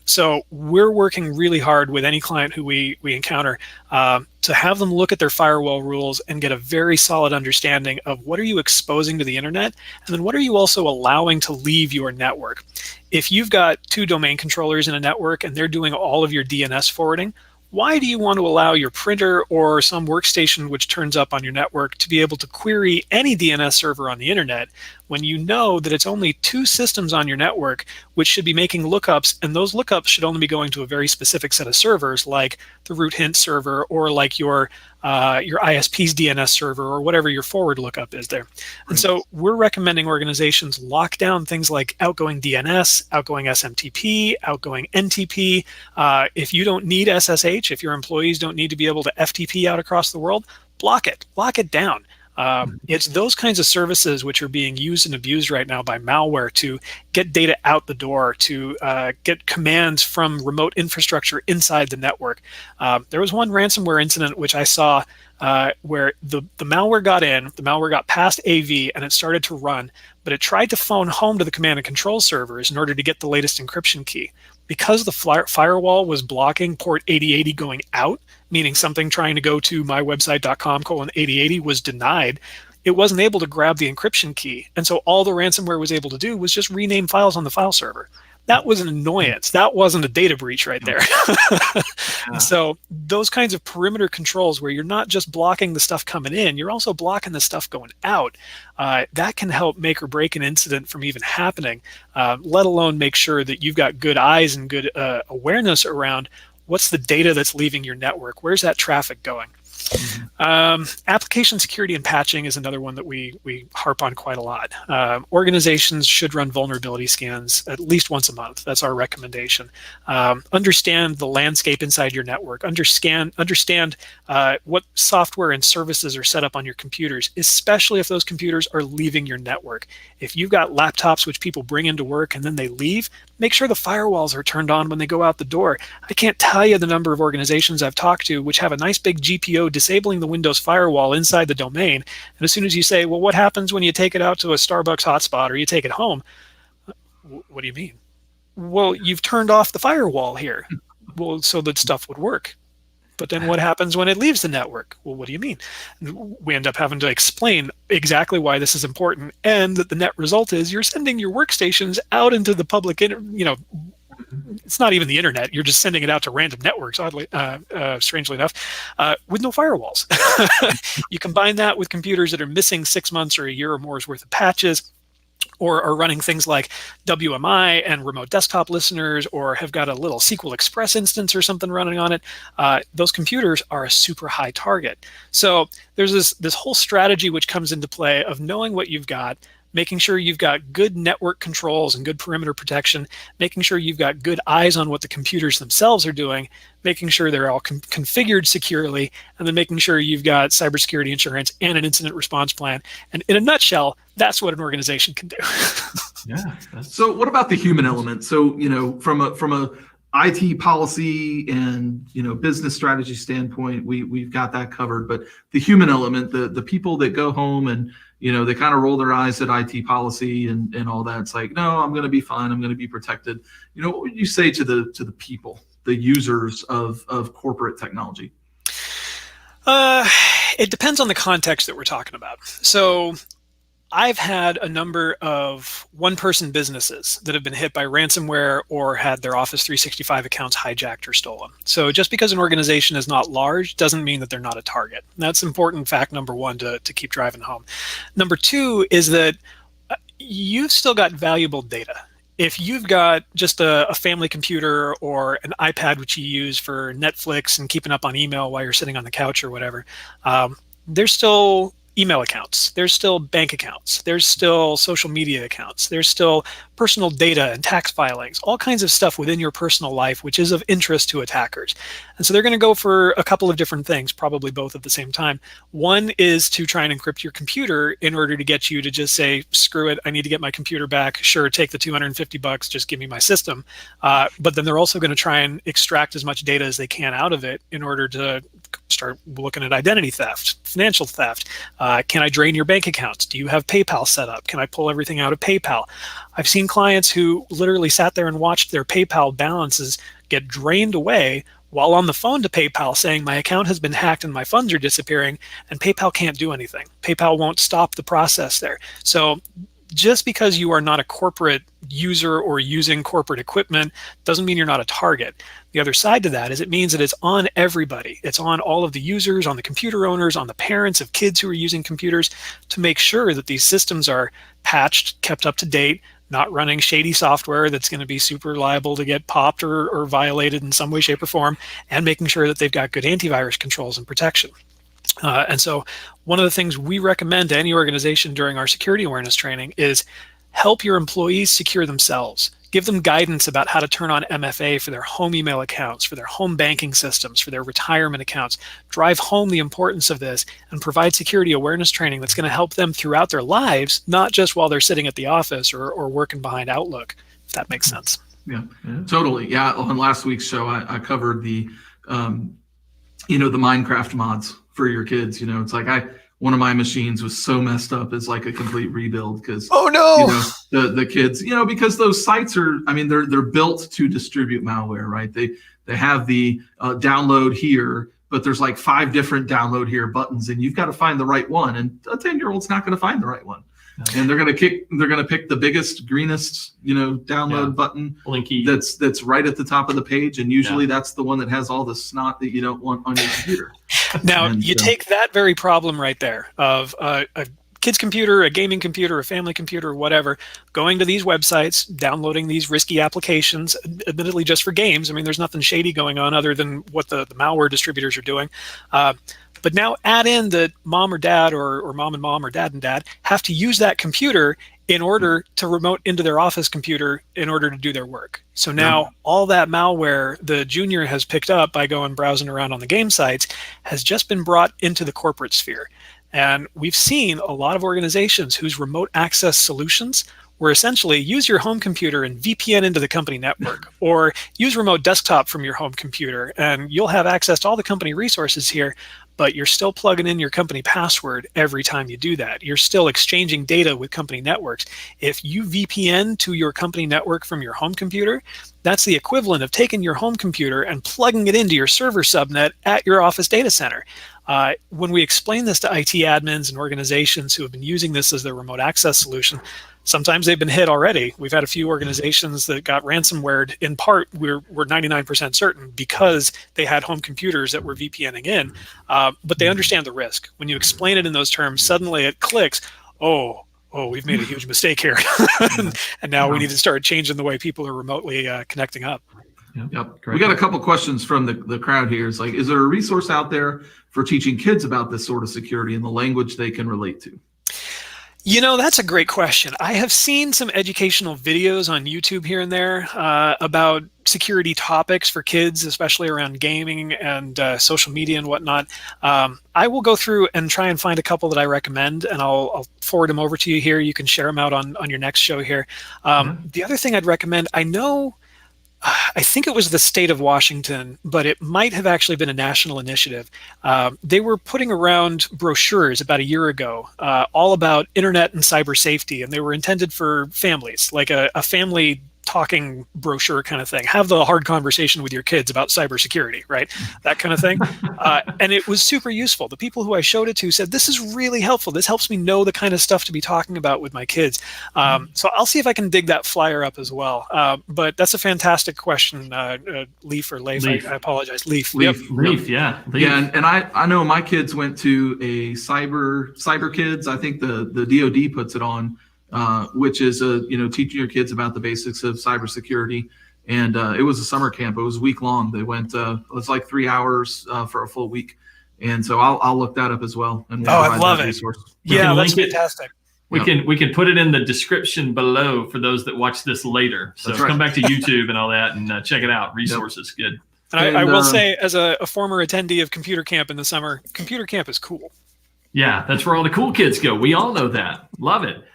So we're working really hard with any client who we encounter to have them look at their firewall rules and get a very solid understanding of what are you exposing to the internet, and then what are you also allowing to leave your network. If you've got 2 domain controllers in a network and they're doing all of your DNS forwarding, why do you want to allow your printer or some workstation which turns up on your network to be able to query any DNS server on the internet when you know that it's only 2 systems on your network which should be making lookups, and those lookups should only be going to a very specific set of servers like the root hint server or like your ISP's DNS server or whatever your forward lookup is there. And so we're recommending organizations lock down things like outgoing DNS, outgoing SMTP, outgoing NTP. If you don't need SSH, if your employees don't need to be able to FTP out across the world, lock it down. It's those kinds of services which are being used and abused right now by malware to get data out the door, to get commands from remote infrastructure inside the network. There was one ransomware incident which I saw where the malware got in, the malware got past AV, and it started to run, but it tried to phone home to the command and control servers in order to get the latest encryption key. Because the firewall was blocking port 8080 going out, meaning something trying to go to mywebsite.com:8080 was denied, it wasn't able to grab the encryption key. And so all the ransomware was able to do was just rename files on the file server. That was an annoyance. That wasn't a data breach right there. So those kinds of perimeter controls where you're not just blocking the stuff coming in, you're also blocking the stuff going out. That can help make or break an incident from even happening, let alone make sure that you've got good eyes and good awareness around what's the data that's leaving your network. Where's that traffic going? Application security and patching is another one that we harp on quite a lot. Organizations should run vulnerability scans at least once a month. That's our recommendation. Understand the landscape inside your network. Understand what software and services are set up on your computers, especially if those computers are leaving your network. If you've got laptops which people bring into work and then they leave, make sure the firewalls are turned on when they go out the door. I can't tell you the number of organizations I've talked to which have a nice big GPO disabling the Windows firewall inside the domain. And as soon as you say, well, what happens when you take it out to a Starbucks hotspot or you take it home? What do you mean? Well, you've turned off the firewall here. Well, so that stuff would work. But then what happens when it leaves the network? Well, what do you mean? We end up having to explain exactly why this is important, and that the net result is you're sending your workstations out into the public, it's not even the internet. You're just sending it out to random networks, oddly, strangely enough, with no firewalls. You combine that with computers that are missing 6 months or a year or more's worth of patches, or are running things like WMI and remote desktop listeners, or have got a little SQL Express instance or something running on it. Those computers are a super high target. So there's this whole strategy which comes into play of knowing what you've got, making sure you've got good network controls and good perimeter protection, making sure you've got good eyes on what the computers themselves are doing, making sure they're all configured securely, and then making sure you've got cybersecurity insurance and an incident response plan. And in a nutshell, that's what an organization can do. Yeah. So what about the human element? So, from a IT policy and, business strategy standpoint, we've got that covered. But the human element, the people that go home and, they kind of roll their eyes at IT policy and all that. It's like, no, I'm going to be fine. I'm going to be protected. What would you say to the people, the users of corporate technology? It depends on the context that we're talking about. So I've had a number of one-person businesses that have been hit by ransomware or had their Office 365 accounts hijacked or stolen. So just because an organization is not large doesn't mean that they're not a target. That's important fact number one to keep driving home. Number two is that you've still got valuable data. If you've got just a family computer or an iPad which you use for Netflix and keeping up on email while you're sitting on the couch or whatever, there's still email accounts, there's still bank accounts, there's still social media accounts, there's still personal data and tax filings, all kinds of stuff within your personal life which is of interest to attackers. And so they're going to go for a couple of different things, probably both at the same time. One is to try and encrypt your computer in order to get you to just say, screw it, I need to get my computer back. Sure, take the $250, just give me my system. But then they're also going to try and extract as much data as they can out of it in order to start looking at identity theft, financial theft. Can I drain your bank accounts? Do you have PayPal set up? Can I pull everything out of PayPal? I've seen clients who literally sat there and watched their PayPal balances get drained away while on the phone to PayPal saying my account has been hacked and my funds are disappearing, and PayPal can't do anything. PayPal won't stop the process there. So just because you are not a corporate user or using corporate equipment doesn't mean you're not a target. The other side to that is it means that it's on everybody. It's on all of the users, on the computer owners, on the parents of kids who are using computers to make sure that these systems are patched, kept up to date, not running shady software that's going to be super liable to get popped or violated in some way, shape, or form, and making sure that they've got good antivirus controls and protection. And so one of the things we recommend to any organization during our security awareness training is help your employees secure themselves. Give them guidance about how to turn on MFA for their home email accounts, for their home banking systems, for their retirement accounts. Drive home the importance of this and provide security awareness training that's going to help them throughout their lives, not just while they're sitting at the office or working behind Outlook, if that makes sense. Yeah, totally. Yeah, on last week's show, I covered the Minecraft mods for your kids. It's like one of my machines was so messed up, it's like a complete rebuild because the kids, because those sites are, they're built to distribute malware, right? They have the download here, but there's like 5 different download here buttons, and you've got to find the right one. And a 10-year-old's not going to find the right one. And they're going to pick the biggest, greenest, download button Blinky. that's right at the top of the page, and usually that's the one that has all the snot that you don't want on your computer. Now you take that very problem right there of a kid's computer, a gaming computer, a family computer, whatever, going to these websites, downloading these risky applications, admittedly just for games. There's nothing shady going on other than what the malware distributors are doing. But now add in that mom or dad or mom and mom or dad and dad have to use that computer in order to remote into their office computer in order to do their work. So now all that malware the junior has picked up by going browsing around on the game sites has just been brought into the corporate sphere. And we've seen a lot of organizations whose remote access solutions were essentially use your home computer and VPN into the company network, or use remote desktop from your home computer, and you'll have access to all the company resources here, but you're still plugging in your company password every time you do that. You're still exchanging data with company networks. If you VPN to your company network from your home computer, that's the equivalent of taking your home computer and plugging it into your server subnet at your office data center. When we explain this to IT admins and organizations who have been using this as their remote access solution, sometimes they've been hit already. We've had a few organizations that got ransomwared, in part, we're 99% certain, because they had home computers that were VPNing in, but they understand the risk. When you explain it in those terms, suddenly it clicks, oh, we've made a huge mistake here. And now we need to start changing the way people are remotely connecting up. Yep. We got a couple questions from the crowd here. It's like, is there a resource out there for teaching kids about this sort of security in the language they can relate to? That's a great question. I have seen some educational videos on YouTube here and there about security topics for kids, especially around gaming and social media and whatnot. I will go through and try and find a couple that I recommend, and I'll forward them over to you here. You can share them out on your next show here. The other thing I'd recommend, I think it was the state of Washington, but it might have actually been a national initiative. They were putting around brochures about a year ago, all about internet and cyber safety, and they were intended for families, like a family talking brochure kind of thing. Have the hard conversation with your kids about cybersecurity, right? That kind of thing. And it was super useful. The people who I showed it to said, this is really helpful. This helps me know the kind of stuff to be talking about with my kids. So I'll see if I can dig that flyer up as well. But that's a fantastic question, Leaf or Leif. I apologize. Leaf. Leaf, yeah. Leaf. Yeah, and I know my kids went to a cyber kids. I think the DoD puts it on. Which is teaching your kids about the basics of cybersecurity, and it was a summer camp. It was a week long. They went. It was like 3 hours for a full week, and so I'll look that up as well. And I love it. Yeah, that's fantastic. We can put it in the description below for those that watch this later. So come back to YouTube and all that and check it out. Resources, good. And I will say, as a former attendee of computer camp in the summer, computer camp is cool. Yeah, that's where all the cool kids go. We all know that. Love it.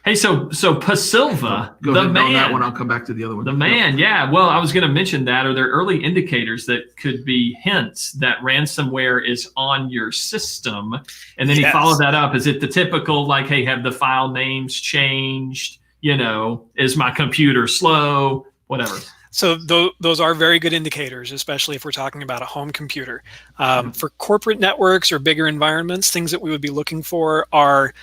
Hey, so Pasilva, Go the ahead man. on that one. I'll come back to the other one. The man, yeah. Well, I was going to mention that. Are there early indicators that could be hints that ransomware is on your system? And then he followed that up. Is it the typical, like, hey, have the file names changed? Is my computer slow? Whatever. So those are very good indicators, especially if we're talking about a home computer. For corporate networks or bigger environments, things that we would be looking for are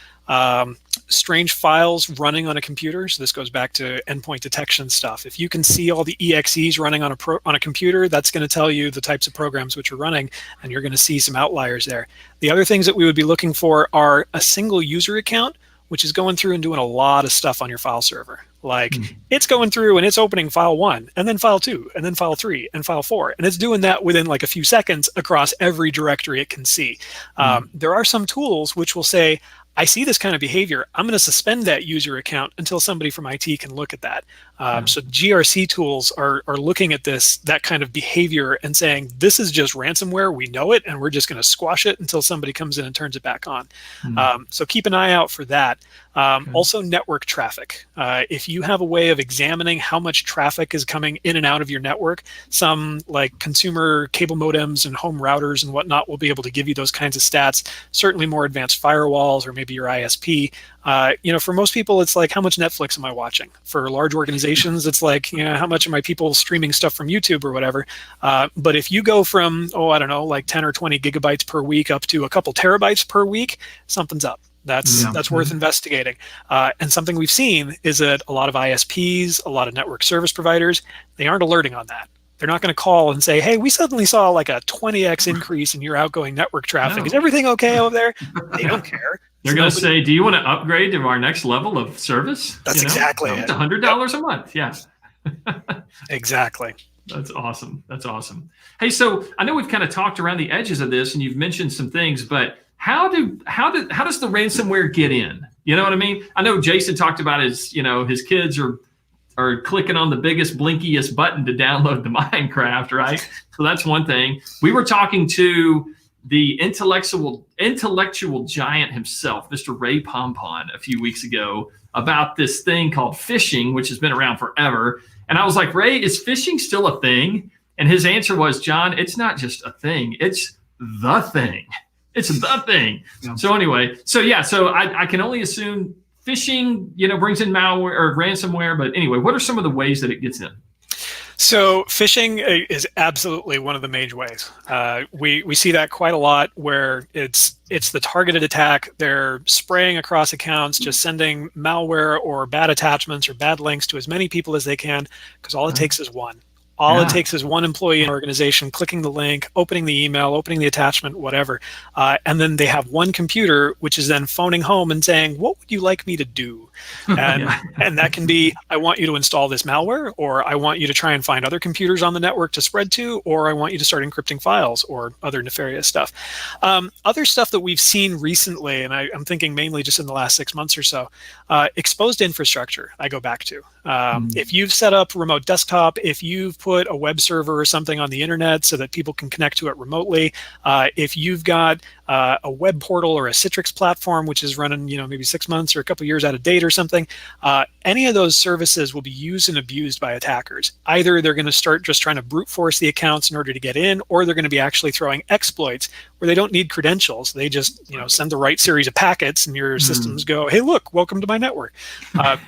strange files running on a computer. So this goes back to endpoint detection stuff. If you can see all the EXEs running on a computer, that's going to tell you the types of programs which are running, and you're going to see some outliers there. The other things that we would be looking for are a single user account, which is going through and doing a lot of stuff on your file server. Like it's going through and it's opening file 1 and then file 2 and then file 3 and file 4. And it's doing that within like a few seconds across every directory it can see. There are some tools which will say, I see this kind of behavior. I'm going to suspend that user account until somebody from IT can look at that. So GRC tools are looking at that kind of behavior and saying, this is just ransomware. We know it, and we're just going to squash it until somebody comes in and turns it back on. So keep an eye out for that. Also, network traffic. If you have a way of examining how much traffic is coming in and out of your network, some like consumer cable modems and home routers and whatnot will be able to give you those kinds of stats. Certainly more advanced firewalls or maybe your ISP. For most people, it's like, how much Netflix am I watching? For large organizations, it's like, how much are my people streaming stuff from YouTube or whatever? But if you go from, like 10 or 20 gigabytes per week up to a couple terabytes per week, something's up. That's worth investigating. And something we've seen is that a lot of ISPs, a lot of network service providers, they aren't alerting on that. They're not going to call and say, hey, we suddenly saw like a 20x increase in your outgoing network traffic. No. Is everything okay over there? They don't care. They're going to say, do you want to upgrade to our next level of service? That's exactly it. It's $100 a month. Yeah. Exactly. That's awesome. Hey, so I know we've kind of talked around the edges of this and you've mentioned some things, but how does the ransomware get in? You know what I mean? I know Jason talked about his kids are clicking on the biggest, blinkiest button to download the Minecraft, right? So that's one thing. We were talking to the intellectual giant himself, Mr. Ray Pompon, a few weeks ago about this thing called phishing, which has been around forever. And I was like, Ray, is phishing still a thing? And his answer was, John, it's not just a thing. It's the thing. It's the thing. Yeah. So anyway, so I can only assume phishing, brings in malware or ransomware. But anyway, what are some of the ways that it gets in? So phishing is absolutely one of the major ways. We see that quite a lot where it's the targeted attack. They're spraying across accounts, just sending malware or bad attachments or bad links to as many people as they can, because all it takes is one. It takes is one employee in an organization clicking the link, opening the email, opening the attachment, whatever. And then they have one computer, which is then phoning home and saying, what would you like me to do? And, and that can be, I want you to install this malware, or I want you to try and find other computers on the network to spread to, or I want you to start encrypting files or other nefarious stuff. Other stuff that we've seen recently, and I'm thinking mainly just in the last 6 months or so, exposed infrastructure I go back to. If you've set up remote desktop, if you've put a web server or something on the internet so that people can connect to it remotely, if you've got a web portal or a Citrix platform, which is running, maybe 6 months or a couple years out of date or something, any of those services will be used and abused by attackers. Either they're going to start just trying to brute force the accounts in order to get in, or they're going to be actually throwing exploits where they don't need credentials. They just, send the right series of packets and your systems go, hey, look, welcome to my network.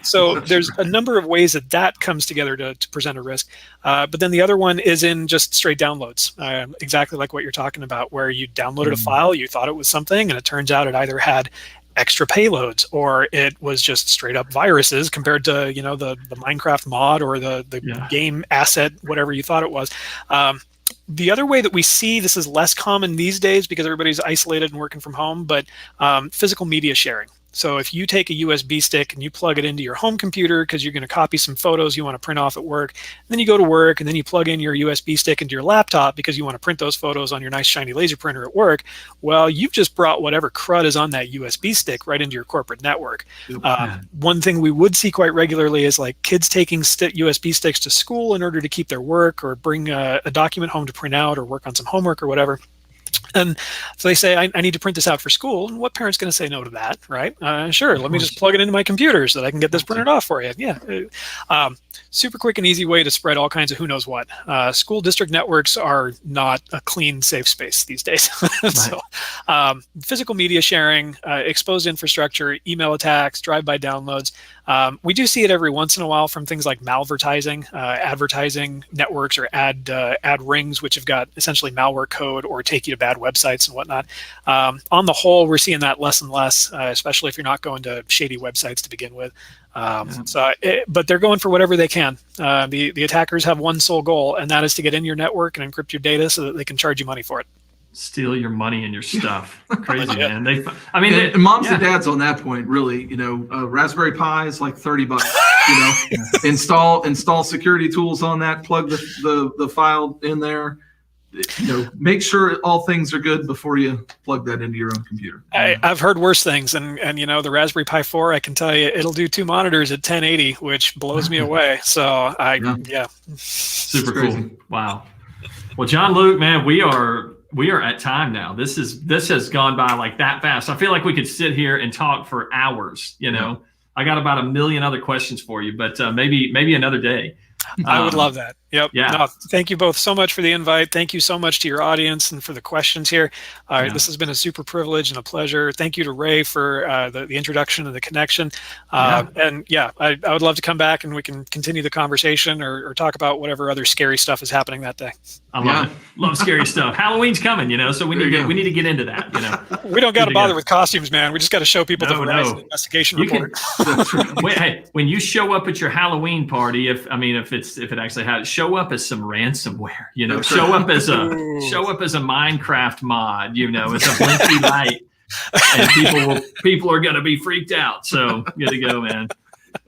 So there's a number of ways that comes together to present a risk. But then the other one is in just straight downloads, exactly like what you're talking about, where you downloaded a file, you thought it was something, and it turns out it either had extra payloads or it was just straight up viruses compared to the Minecraft mod or the game asset, whatever you thought it was. The other way that we see this is less common these days because everybody's isolated and working from home, but physical media sharing. So if you take a USB stick and you plug it into your home computer because you're going to copy some photos you want to print off at work, and then you go to work and then you plug in your USB stick into your laptop because you want to print those photos on your nice shiny laser printer at work, well, you've just brought whatever crud is on that USB stick right into your corporate network. One thing we would see quite regularly is like kids taking USB sticks to school in order to keep their work or bring a document home to print out or work on some homework or whatever. And so they say, I need to print this out for school. And what parent's going to say no to that, right? Sure, let me just plug it into my computer so that I can get this printed off for you. Yeah. Super quick and easy way to spread all kinds of who knows what. School district networks are not a clean, safe space these days. So physical media sharing, exposed infrastructure, email attacks, drive-by downloads. We do see it every once in a while from things like malvertising, advertising networks or ad rings, which have got essentially malware code or take you to bad websites and whatnot. On the whole, we're seeing that less and less, especially if you're not going to shady websites to begin with. But they're going for whatever they can. The attackers have one sole goal, and that is to get in your network and encrypt your data so that they can charge you money for it. Steal your money and your stuff. Crazy, man. And moms and dads on that point, really, Raspberry Pi is like $30. Install security tools on that. Plug the file in there. Make sure all things are good before you plug that into your own computer. I've heard worse things, and the Raspberry Pi 4, I can tell you, it'll do 2 monitors at 1080, which blows me away. So super cool. Wow. Well, John Luke, man, we are at time now. This has gone by like that fast. I feel like we could sit here and talk for hours. I got about 1 million other questions for you, but maybe another day. I would love that. Yep. Yeah. No, thank you both so much for the invite. Thank you so much to your audience and for the questions here. This has been a super privilege and a pleasure. Thank you to Ray for the introduction and the connection. I would love to come back and we can continue the conversation or talk about whatever other scary stuff is happening that day. I love it. Love scary stuff. Halloween's coming, so we need to get into that. We don't got to bother with costumes, man. We just got to show people the Verizon investigation report. When you show up at your Halloween party, if it actually has, show up as some ransomware, show up as a Minecraft mod, as a blinky light, and people are going to be freaked out. So good to go, man.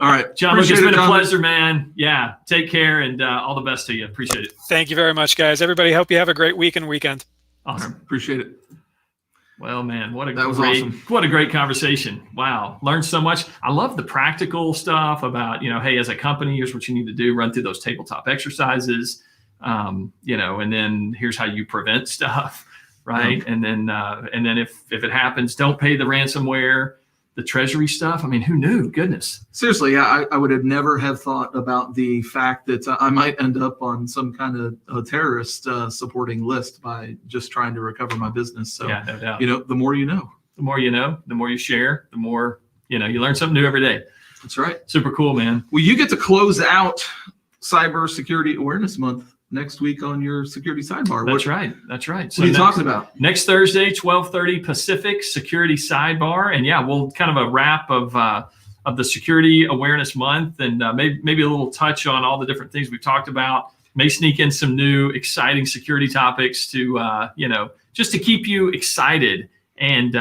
All right, John, it's been a pleasure, man. Yeah, take care and all the best to you. Appreciate it. Thank you very much, guys. Everybody, hope you have a great week and weekend. Awesome. Appreciate it. Well, man, what a great conversation. Wow. Learned so much. I love the practical stuff about, hey, as a company, here's what you need to do, run through those tabletop exercises, and then here's how you prevent stuff, right? And then if it happens, don't pay the ransomware, the treasury stuff. Who knew? Goodness. Seriously, I would have never have thought about the fact that I might end up on some kind of terrorist supporting list by just trying to recover my business. So, yeah, no doubt. The more you know. The more you know, the more you share, the more, you learn something new every day. That's right. Super cool, man. Well, you get to close out Cybersecurity Awareness Month next week on your security sidebar. That's right. So what are you talking about? Next Thursday, 12:30 Pacific, security sidebar. And we'll kind of a wrap of the Security Awareness Month and maybe a little touch on all the different things we've talked about. May sneak in some new exciting security topics to, just to keep you excited and,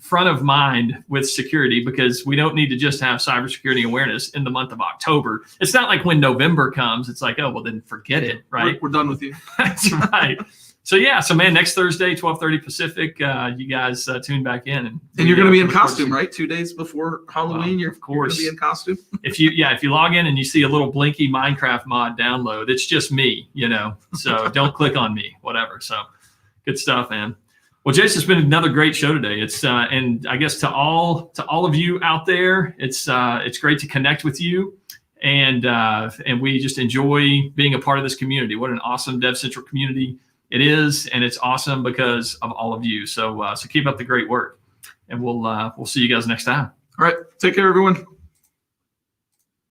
front of mind with security, because we don't need to just have cybersecurity awareness in the month of October. It's not like when November comes, it's like, oh, well, then forget it, right? We're done with you. That's right. So yeah, so man, next Thursday, 12:30 Pacific, you guys tune back in, and you're going to be in costume, right? 2 days before Halloween, you're going to be in costume. If you log in and you see a little blinky Minecraft mod download, it's just me, So don't click on me, whatever. So good stuff, man. Well, Jason, it's been another great show today. It's and I guess to all of you out there, it's great to connect with you, and we just enjoy being a part of this community. What an awesome DevCentral community it is, and it's awesome because of all of you. So keep up the great work, and we'll see you guys next time. All right, take care, everyone.